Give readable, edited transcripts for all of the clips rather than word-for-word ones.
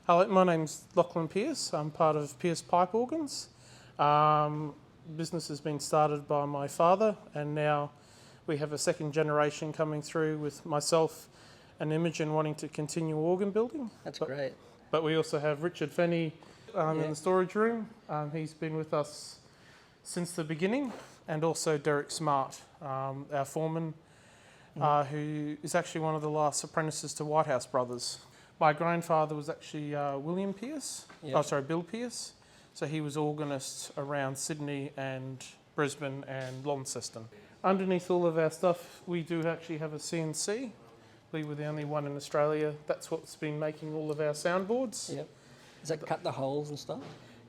Hello, my name's Lachlan Pierce. I'm part of Pierce Pipe Organs. Business has been started by my father, and now we have a second generation coming through with myself and Imogen wanting to continue organ building. That's great. But we also have Richard Fenny in the storage room. He's been with us since the beginning, and also Derek Smart, our foreman, who is actually one of the last apprentices to Whitehouse Brothers. My grandfather was actually William Pierce, Bill Pierce. So he was organist around Sydney and Brisbane and Launceston. Underneath all of our stuff, we do actually have a CNC. We were the only one in Australia. That's what's been making all of our soundboards. Yep. Does that cut the holes and stuff?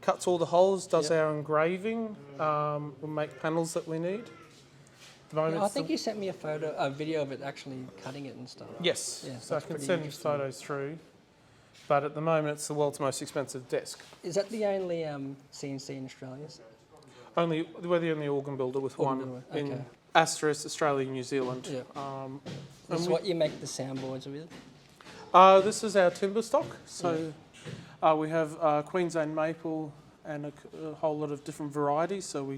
Cuts all the holes, does our engraving, will make panels that we need. I think you sent me a video of it actually cutting it and stuff. Yes, Yeah, so I can send photos through. But at the moment, it's the world's most expensive desk. Is that the only CNC in Australia? We're the only organ builder with one in Asterisk, Australia and New Zealand. Yeah. This is what you make the soundboards with? This is our timber stock. So we have Queensland maple and a whole lot of different varieties. So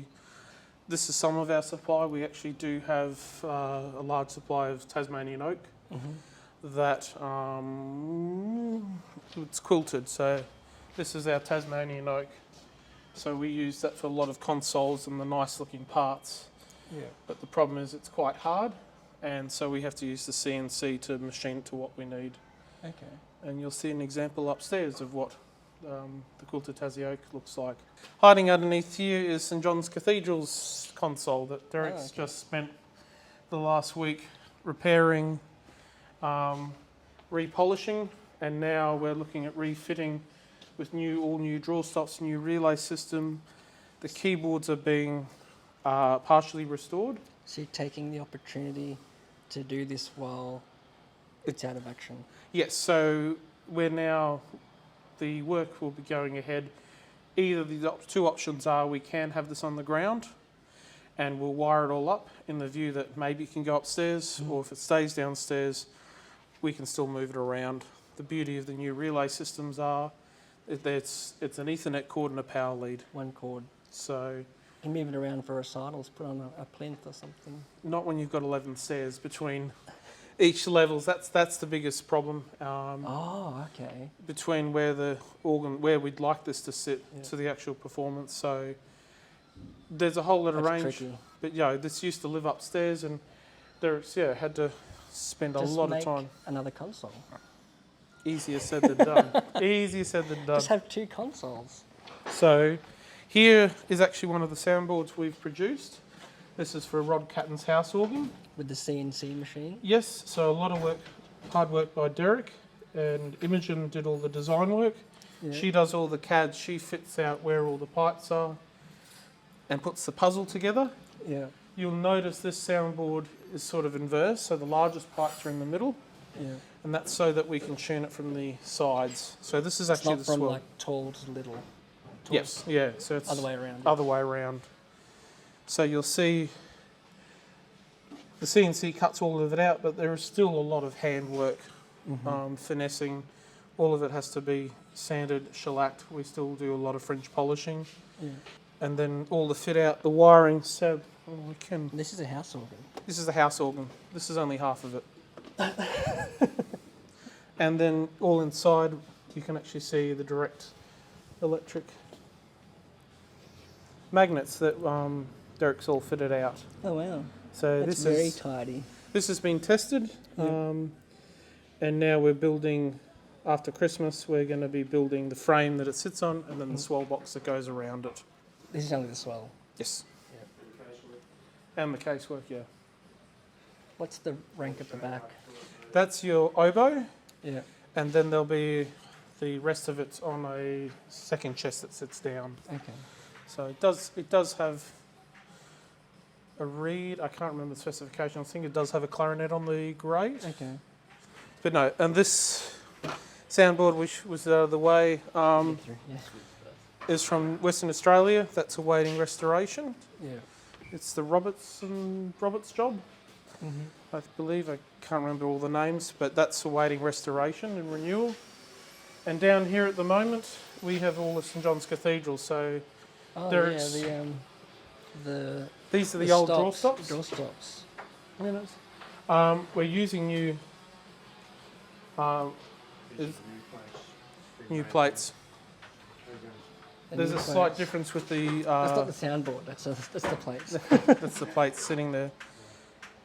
this is some of our supply. We actually do have a large supply of Tasmanian oak. That it's quilted, so this is our Tasmanian oak. So we use that for a lot of consoles and the nice looking parts. Yeah. But the problem is it's quite hard, and so we have to use the CNC to machine it to what we need. Okay. And you'll see an example upstairs of what the quilted Tassie oak looks like. Hiding underneath here is St John's Cathedral's console that Derek's just spent the last week repairing, repolishing, and now we're looking at refitting with all new draw stops, new relay system. The keyboards are being partially restored. So you're taking the opportunity to do this while it's out of action? Yes, so the work will be going ahead. Either the two options are we can have this on the ground and we'll wire it all up in the view that maybe it can go upstairs, or if it stays downstairs, we can still move it around. The beauty of the new relay systems are it's an Ethernet cord and a power lead. One cord. So you can move it around for recitals, put on a plinth or something. Not when you've got 11 stairs between each levels. That's the biggest problem. Okay. Between where we'd like this to sit to the actual performance. So there's a whole lot of range. Tricky. But this used to live upstairs, and had to spend a lot of time. Another console. Easier said than done. Easier said than done. Just have two consoles. So here is actually one of the soundboards we've produced. This is for Rod Catton's house organ. With the CNC machine? Yes, so a lot of hard work by Derek, and Imogen did all the design work. Yeah. She does all the CADs, she fits out where all the pipes are and puts the puzzle together. Yeah. You'll notice this soundboard is sort of inverse, so the largest pipes are in the middle. Yeah. And that's so that we can tune it from the sides. So this is actually the swell. Not from like tall to little. Yes, yeah. So it's other way around. Other way around. So you'll see the CNC cuts all of it out, but there is still a lot of handwork, finessing. All of it has to be sanded, shellacked. We still do a lot of French polishing. Yeah. And then all the fit out, the wiring. So we can. This is a house organ. This is the house organ. This is only half of it. And then all inside, you can actually see the direct electric magnets that Derek's all fitted out. Oh wow! So that's very tidy. This has been tested, and now we're building. After Christmas, we're going to be building the frame that it sits on, and then the swell box that goes around it. This is only the swell. Yes. Yeah. And the casework, yeah. What's the rank at the back? That's your oboe. Yeah. And then there'll be the rest of it on a second chest that sits down. Okay. So it does have a reed. I can't remember the specification. I think it does have a clarinet on the grate. Okay. But no, and this soundboard, which was out of the way, is from Western Australia. That's awaiting restoration. Yeah. It's the Roberts job. I believe, I can't remember all the names, but that's awaiting restoration and renewal. And down here at the moment, we have all the St John's Cathedral. So Oh Derek's, yeah, these are the old draw stops. Draw stops. Minutes. We're using new new plates. There's a slight difference with the. That's not the soundboard. That's the plates. That's the plates sitting there.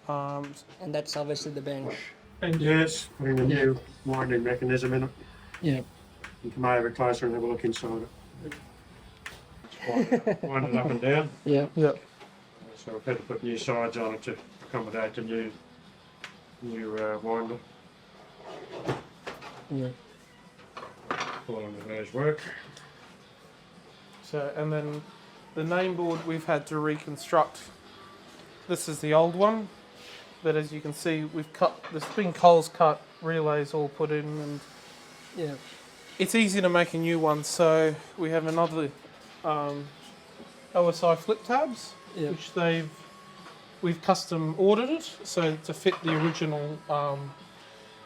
And that's obviously the bench. And yes, putting a new winding mechanism in it. Yeah. You come over closer and have a look inside it. It's quite winded up and down. Yeah. Yeah. So I've had to put new sides on it to accommodate the new winder. Yeah. All of those work. So, and then the name board we've had to reconstruct. This is the old one, but as you can see, we've cut. There's been coals cut, relays all put in, and Yeah. it's easy to make a new one. So we have another OSI flip tabs, Yeah. which we've custom ordered it so to fit the original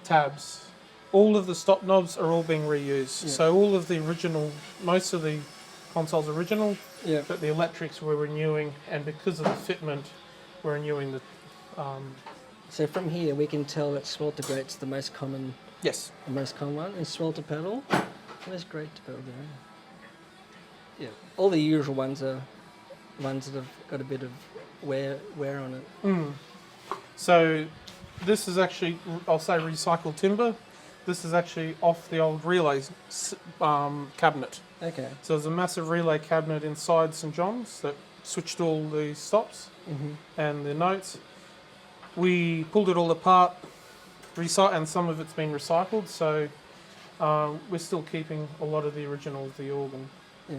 tabs. All of the stop knobs are all being reused. Yeah. So all of the original, most of the console's original, Yeah. but the electrics we're renewing, and because of the fitment, we're renewing the. So from here we can tell that swelter grate's the most common Yes. one, and swelter pedal. Where's grate to pedal there? Yeah. All the usual ones are ones that have got a bit of wear on it. So this is actually, I'll say, recycled timber. This is actually off the old relay cabinet. Okay. So there's a massive relay cabinet inside St John's that switched all the stops and the notes. We pulled it all apart, and some of it's been recycled. So we're still keeping a lot of the original of the organ. Yeah.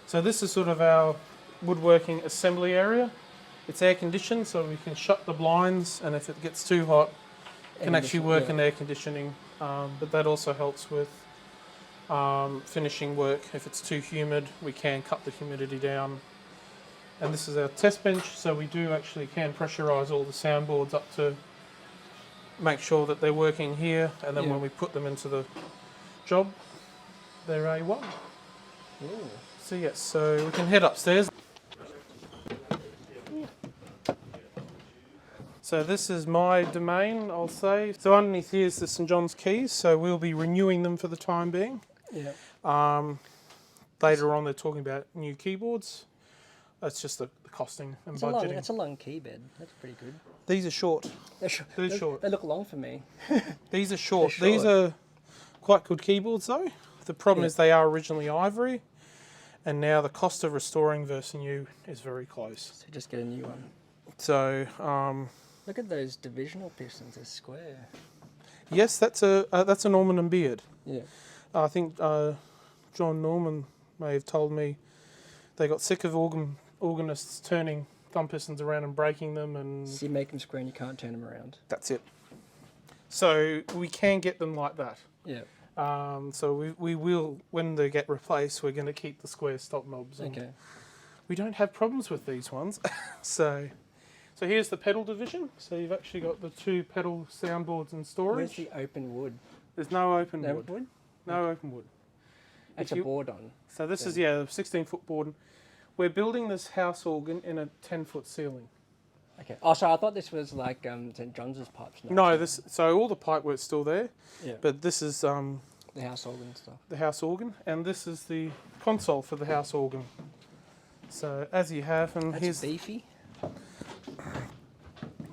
So this is sort of our woodworking assembly area. It's air conditioned, so we can shut the blinds, and if it gets too hot, can actually work in air conditioning. But that also helps with finishing work. If it's too humid, we can cut the humidity down. And this is our test bench, so we do actually can pressurise all the soundboards up to make sure that they're working here, and then when we put them into the job, they're A1. Ooh. So yes, so we can head upstairs. So this is my domain, I'll say. So underneath here is the St John's keys, so we'll be renewing them for the time being. Yeah. Later on they're talking about new keyboards. That's just the costing and budgeting. It's a long key bed. That's pretty good. These are short. They're short. They're short. They look long for me. These are short. They're These are quite good keyboards though. The problem is they are originally ivory, and now the cost of restoring versus new is very close. So just get a new one. So Look at those divisional pistons. They're square. yes, that's a Norman and Beard. Yeah. I think John Norman may have told me they got sick of organists turning thumb pistons around and breaking them, and So you make them square and you can't turn them around. that's it. So we can get them like that. Yeah. So we will, when they get replaced, we're going to keep the square stop knobs. And Okay. we don't have problems with these ones. So here's the pedal division. So you've actually got the two pedal soundboards in storage. Where's the open wood? There's no open No wood. wood? No open wood. It's If a you- board on. So this is, a 16-foot board. We're building this house organ in a 10-foot ceiling. Okay. Oh, sorry. I thought this was like St John's pipes. No, so all the pipe work's still there, Yeah. but this is The house organ stuff. the house organ, and this is the console for the house organ. So as you have, and That's here's beefy.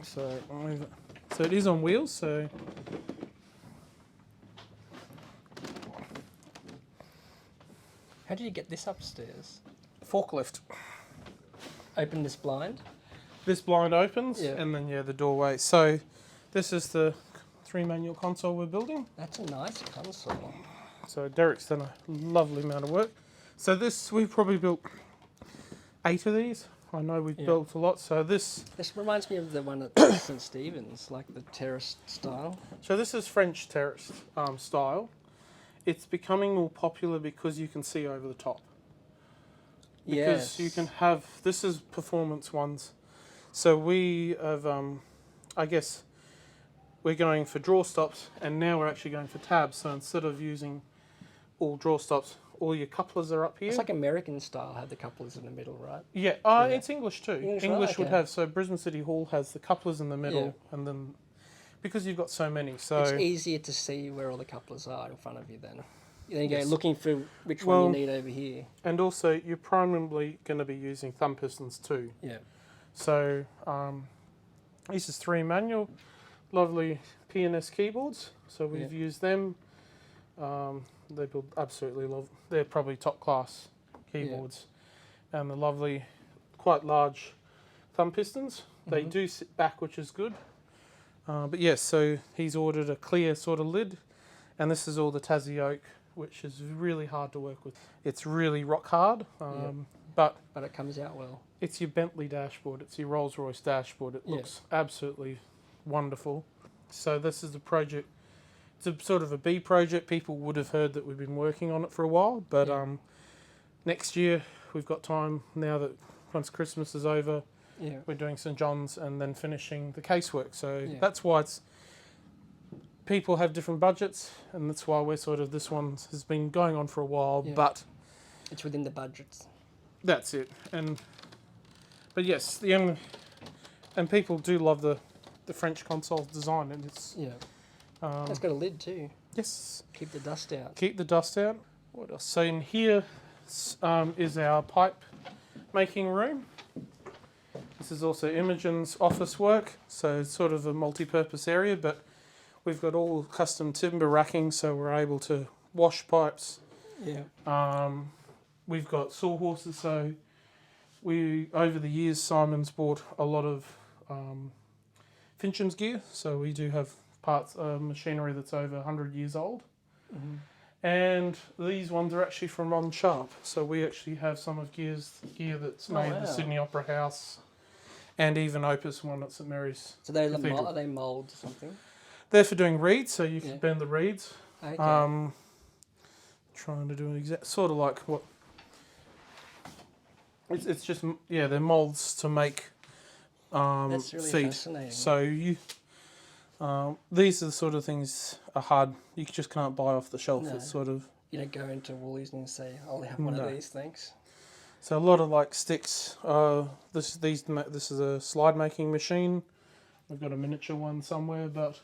so I'll move it. So it is on wheels. So How did you get this upstairs? forklift. Open this blind. This blind opens, Yeah. and then the doorway. So this is the 3-manual console we're building. That's a nice console. So Derek's done a lovely amount of work. So this, we've probably built 8 of these. I know we've built a lot. So this reminds me of the one at St Stephen's, like the terrace style. So this is French terrace style. It's becoming more popular because you can see over the top. Because you can have, this is performance ones. So we have, I guess, we're going for draw stops, and now we're actually going for tabs. So instead of using all draw stops. All your couplers are up here. It's like American style, have the couplers in the middle, right? Yeah, Yeah. it's English too. English, English right? would Okay. have, so Brisbane City Hall has the couplers in the middle, and then, because you've got so many, so... It's easier to see where all the couplers are in front of you then. Then you go Yes. looking for which Well- one you need over here. And also, you're primarily going to be using thumb pistons too. Yeah. So, this is 3 manual, lovely P&S keyboards. So we've used them. They build absolutely love. They're probably top class keyboards, and the lovely, quite large thumb pistons. They do sit back, which is good. But yes, so he's ordered a clear sort of lid, and this is all the Tassie oak, which is really hard to work with. It's really rock hard, but it comes out well. it's your Bentley dashboard, it's your Rolls-Royce dashboard. It looks absolutely wonderful. So this is the project. It's a sort of a B project. People would have heard that we've been working on it for a while, but next year we've got time now that once Christmas is over, we're doing St John's and then finishing the casework. So that's why it's people have different budgets, and that's why we're sort of this one has been going on for a while, but it's within the budgets. That's it. But yes, and people do love the French console design, and it's It's got a lid too. yes. Keep the dust out. Keep the dust out. What else? So in here is our pipe making room. This is also Imogen's office work, so it's sort of a multi-purpose area, but we've got all custom timber racking, so we're able to wash pipes. We've got sawhorses, so over the years Simon's bought a lot of Fincham's gear, so we do have parts machinery that's over 100 years old. And these ones are actually from Ron Sharp, so we actually have some of gear that's made at the Sydney Opera House, and even Opus one at St Mary's. So are Cathedral. they mould or something? They're for doing reeds, so you can bend the reeds. Okay. Trying to do an exact sort of like what. It's just they're moulds to make That's really feet. fascinating. So these are the sort of things are hard. You just can't buy off the shelf. No. It's sort of. You don't go into Woolies and say, I'll have one of these, thanks. So a lot of like sticks. This is a slide making machine. We've got a miniature one somewhere, but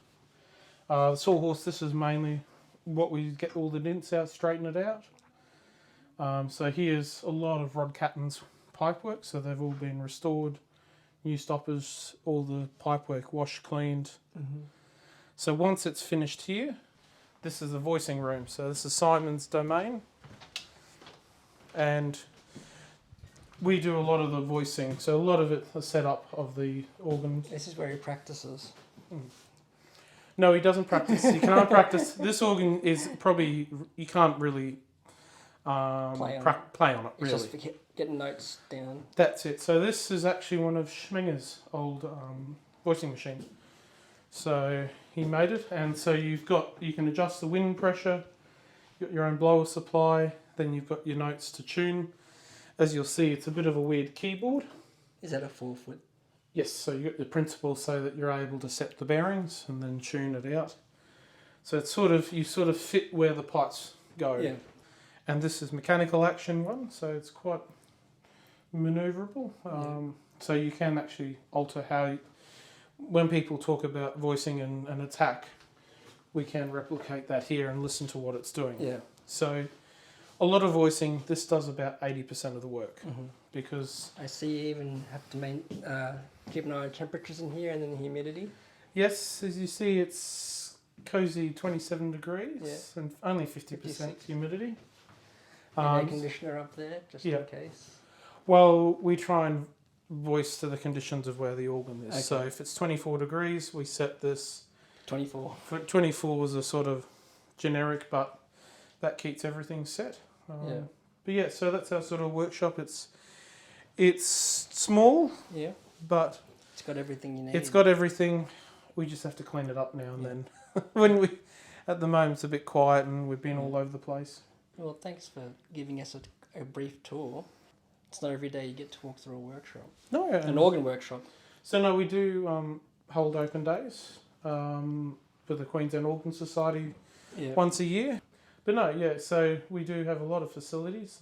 the sawhorse. This is mainly what we get all the dents out, straighten it out. So here's a lot of Rod Catton's pipework. So they've all been restored, new stoppers, all the pipework washed, cleaned. So once it's finished here, this is the voicing room. So this is Simon's domain, and we do a lot of the voicing. So a lot of it, the setup of the organ. This is where he practices. No, he doesn't practice. He can't practice. This organ is probably you can't really play on it. It's Really, just getting notes down. that's it. So this is actually one of Schminger's old voicing machines. So he made it, and so you can adjust the wind pressure. You've got your own blower supply. Then you've got your notes to tune. As you'll see, it's a bit of a weird keyboard. Is that a 4 foot? Yes, so you got the principle so that you're able to set the bearings and then tune it out. So it's you sort of fit where the pipes go. Yeah. And this is mechanical action one, so it's quite manoeuvrable. So you can actually alter how, when people talk about voicing and attack, we can replicate that here and listen to what it's doing. Yeah. So a lot of voicing, this does about 80% of the work because... I see you even have to keep an eye on temperatures in here and then the humidity. Yes, as you see, it's cozy 27 degrees and only 50% humidity. Air conditioner up there, just in case. Well, we try and voice to the conditions of where the organ is. Okay. So if it's 24 degrees, we set this... 24. 24 was a sort of generic, but that keeps everything set. But yeah, so that's our sort of workshop. It's small, but it's got everything you need. It's got everything. We just have to clean it up now and then. At the moment, it's a bit quiet and we've been all over the place. Well, thanks for giving us a brief tour. It's not every day you get to walk through a workshop. No, an organ workshop. So no, we do hold open days for the Queensland Organ Society once a year. But no, yeah, so we do have a lot of facilities.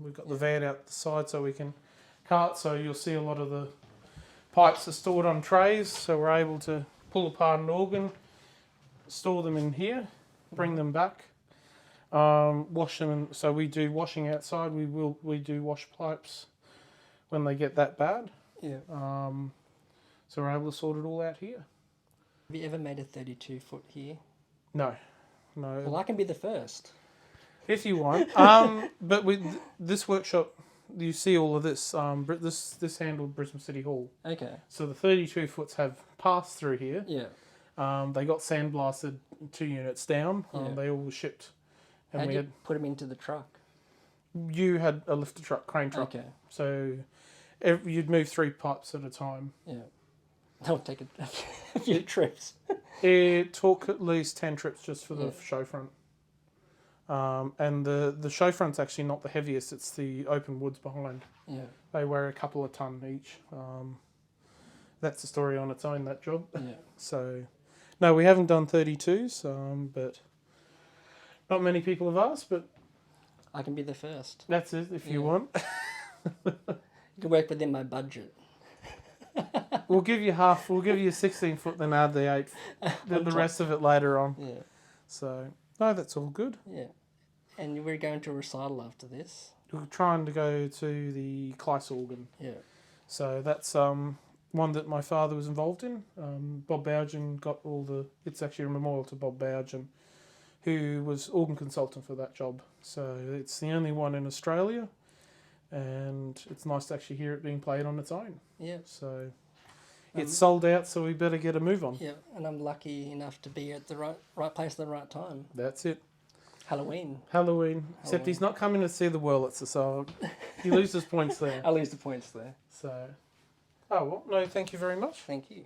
We've got the van out the side so we can cart, so you'll see a lot of the pipes are stored on trays, so we're able to pull apart an organ, store them in here, bring them back, wash them. So we do washing outside. We do wash pipes when they get that bad. Yeah. So we're able to sort it all out here. Have you ever made a 32-foot here? No. Well, I can be the first. If you want. But with this workshop, you see all of this. This handled Brisbane City Hall. Okay. So the 32 foots have passed through here. Yeah. They got sandblasted 2 units down. Yeah. They all were shipped. And How'd we you had put them into the truck? you had a lifter truck, crane truck. Okay. So you'd move 3 pipes at a time. Yeah. That'll take a few trips. It took at least 10 trips just for the Yeah. show front. And the show front's actually not the heaviest, it's the open woods behind. Yeah. They weigh a couple of tonne each. That's a story on its own, that job. Yeah. So, no, we haven't done 32s, but not many people have asked, but I can be the first. that's it if you Yeah. want. You can work within my budget. We'll give you half, we'll give you 16 foot, then add the 8, the rest of it later on. Yeah. So, no, that's all good. Yeah. And we're going to a recital after this. We're trying to go to the Kleiss organ. Yeah. So that's one that my father was involved in. Bob Bougen got all the... It's actually a memorial to Bob Bougen, who was organ consultant for that job. So it's the only one in Australia, and it's nice to actually hear it being played on its own. Yeah. So it's sold out, so we better get a move on. Yeah. And I'm lucky enough to be at the right place at the right time. That's it. Halloween. Except he's not coming to see the Wurlitzer, so he loses points there. I'll lose the points there. So, oh well, no, thank you very much. Thank you.